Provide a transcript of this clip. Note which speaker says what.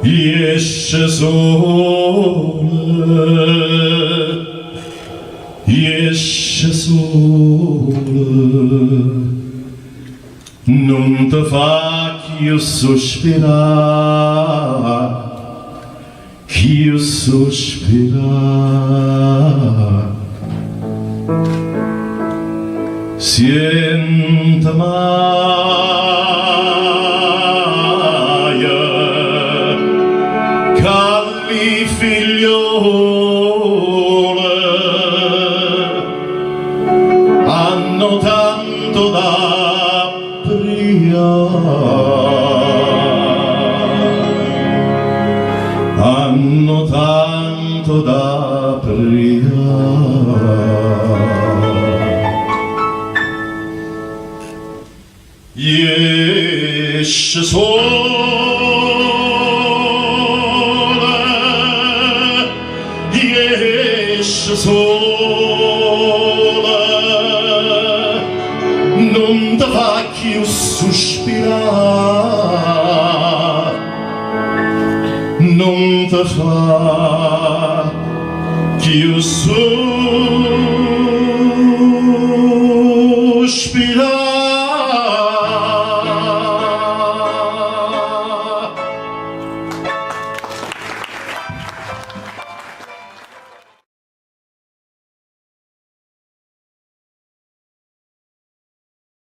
Speaker 1: esce sole, non ti fa che io sospira, siente mai calli figliole hanno tanto da hanno tanto da pregare. Esce sole, esce sole, non ti fa più sospirare, non ti fa più sospirare.